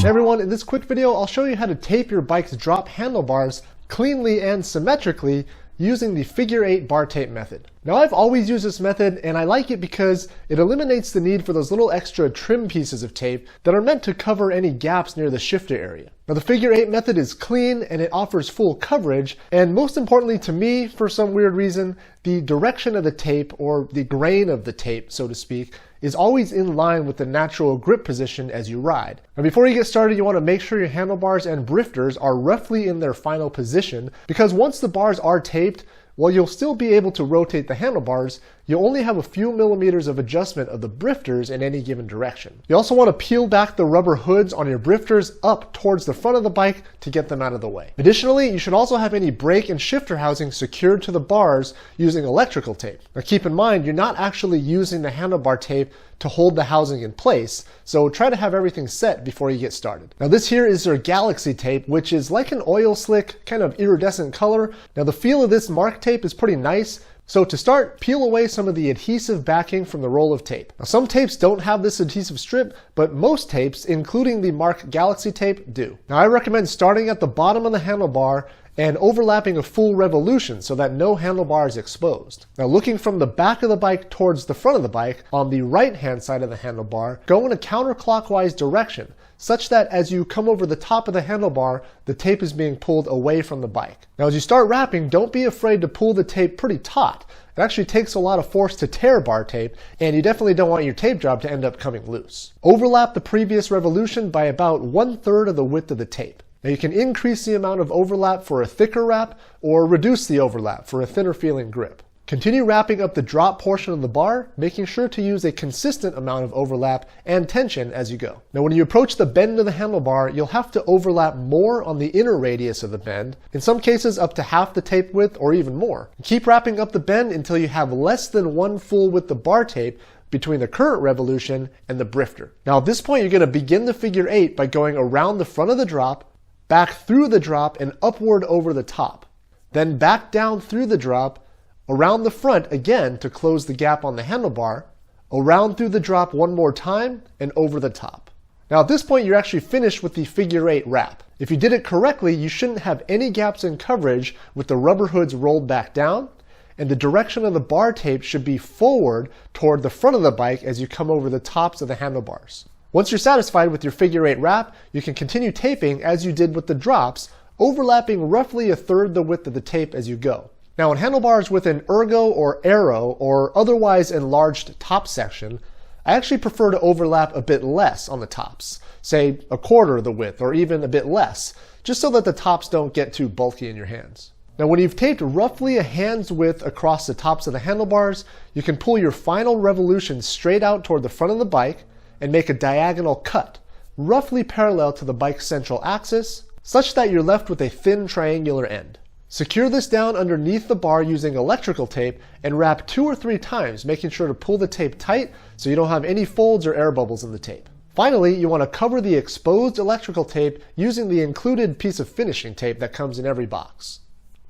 Hey everyone, in this quick video I'll show you how to tape your bike's drop handlebars cleanly and symmetrically using the figure 8 bar tape method. Now I've always used this method and I like it because it eliminates the need for those little extra trim pieces of tape that are meant to cover any gaps near the shifter area. Now the figure 8 method is clean and it offers full coverage, and most importantly to me, for some weird reason, the direction of the tape, or the grain of the tape so to speak, is always in line with the natural grip position as you ride. Now before you get started, you want to make sure your handlebars and drifters are roughly in their final position, because once the bars are taped, while you'll still be able to rotate the handlebars, you'll only have a few millimeters of adjustment of the drifters in any given direction. You also want to peel back the rubber hoods on your drifters up towards the front of the bike to get them out of the way. Additionally, you should also have any brake and shifter housing secured to the bars using electrical tape. Now keep in mind, you're not actually using the handlebar tape to hold the housing in place, so try to have everything set before you get started. Now this here is their Galaxy tape, which is like an oil slick, kind of iridescent color. Now the feel of this Mark tape is pretty nice. So to start, peel away some of the adhesive backing from the roll of tape. Now some tapes don't have this adhesive strip, but most tapes, including the Mark Galaxy tape, do. Now I recommend starting at the bottom of the handlebar and overlapping a full revolution so that no handlebar is exposed. Now looking from the back of the bike towards the front of the bike, on the right hand side of the handlebar, go in a counterclockwise direction, such that as you come over the top of the handlebar, the tape is being pulled away from the bike. Now as you start wrapping, don't be afraid to pull the tape pretty taut. It actually takes a lot of force to tear bar tape, and you definitely don't want your tape job to end up coming loose. Overlap the previous revolution by about 1/3 of the width of the tape. Now you can increase the amount of overlap for a thicker wrap, or reduce the overlap for a thinner feeling grip. Continue wrapping up the drop portion of the bar, making sure to use a consistent amount of overlap and tension as you go. Now when you approach the bend of the handlebar, you'll have to overlap more on the inner radius of the bend, in some cases up to half the tape width or even more. Keep wrapping up the bend until you have less than one full width of bar tape between the current revolution and the drifter. Now at this point you're going to begin the figure 8 by going around the front of the drop, back through the drop and upward over the top. Then back down through the drop, around the front again to close the gap on the handlebar, around through the drop one more time, and over the top. Now at this point you're actually finished with the figure 8 wrap. If you did it correctly, you shouldn't have any gaps in coverage with the rubber hoods rolled back down, and the direction of the bar tape should be forward toward the front of the bike as you come over the tops of the handlebars. Once you're satisfied with your figure 8 wrap, you can continue taping as you did with the drops, overlapping roughly 1/3 the width of the tape as you go. Now on handlebars with an ergo or arrow or otherwise enlarged top section, I actually prefer to overlap a bit less on the tops, say 1/4 the width or even a bit less, just so that the tops don't get too bulky in your hands. Now when you've taped roughly a hand's width across the tops of the handlebars, you can pull your final revolution straight out toward the front of the bike and make a diagonal cut, roughly parallel to the bike's central axis, such that you're left with a thin triangular end. Secure this down underneath the bar using electrical tape and wrap 2 or 3 times, making sure to pull the tape tight so you don't have any folds or air bubbles in the tape. Finally, you want to cover the exposed electrical tape using the included piece of finishing tape that comes in every box.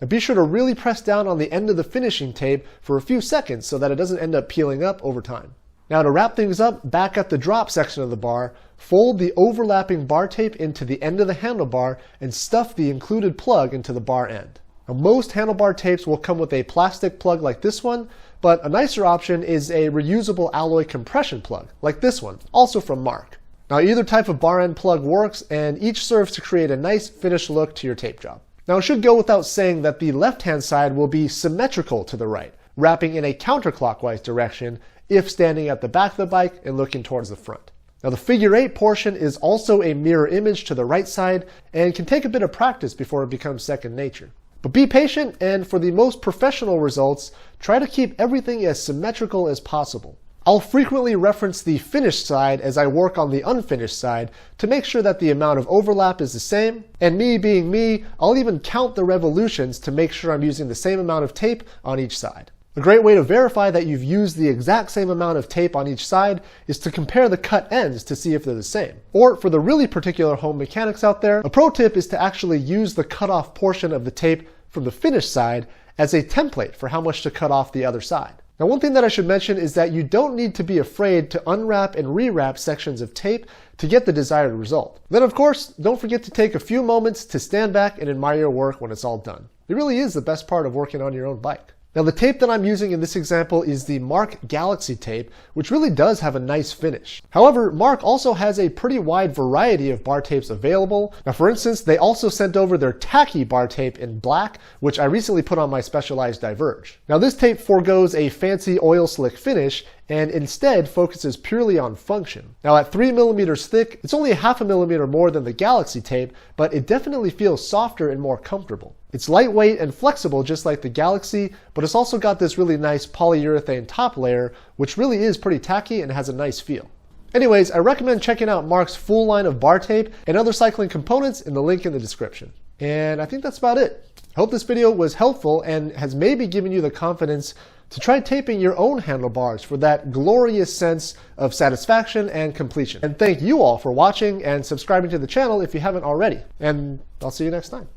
Now be sure to really press down on the end of the finishing tape for a few seconds so that it doesn't end up peeling up over time. Now to wrap things up, back at the drop section of the bar, fold the overlapping bar tape into the end of the handlebar and stuff the included plug into the bar end. Now most handlebar tapes will come with a plastic plug like this one, but a nicer option is a reusable alloy compression plug, like this one, also from Mark. Now either type of bar end plug works, and each serves to create a nice finished look to your tape job. Now it should go without saying that the left-hand side will be symmetrical to the right, wrapping in a counterclockwise direction if standing at the back of the bike and looking towards the front. Now the figure 8 portion is also a mirror image to the right side and can take a bit of practice before it becomes second nature. But be patient, and for the most professional results, try to keep everything as symmetrical as possible. I'll frequently reference the finished side as I work on the unfinished side to make sure that the amount of overlap is the same, and me being me, I'll even count the revolutions to make sure I'm using the same amount of tape on each side. A great way to verify that you've used the exact same amount of tape on each side is to compare the cut ends to see if they're the same. Or for the really particular home mechanics out there, a pro tip is to actually use the cut off portion of the tape from the finished side as a template for how much to cut off the other side. Now, one thing that I should mention is that you don't need to be afraid to unwrap and rewrap sections of tape to get the desired result. Then, of course, don't forget to take a few moments to stand back and admire your work when it's all done. It really is the best part of working on your own bike. Now, the tape that I'm using in this example is the MARQ Galaxy tape, which really does have a nice finish. However, MARQ also has a pretty wide variety of bar tapes available. Now, for instance, they also sent over their tacky bar tape in black, which I recently put on my Specialized Diverge. Now, this tape forgoes a fancy oil slick finish and instead focuses purely on function. Now, at 3 millimeters thick, it's only 0.5 millimeter more than the Galaxy tape, but it definitely feels softer and more comfortable. It's lightweight and flexible just like the Galaxy, but it's also got this really nice polyurethane top layer, which really is pretty tacky and has a nice feel. Anyways, I recommend checking out MARQ's full line of bar tape and other cycling components in the link in the description. And I think that's about it. I hope this video was helpful and has maybe given you the confidence to try taping your own handlebars for that glorious sense of satisfaction and completion. And thank you all for watching and subscribing to the channel if you haven't already. And I'll see you next time.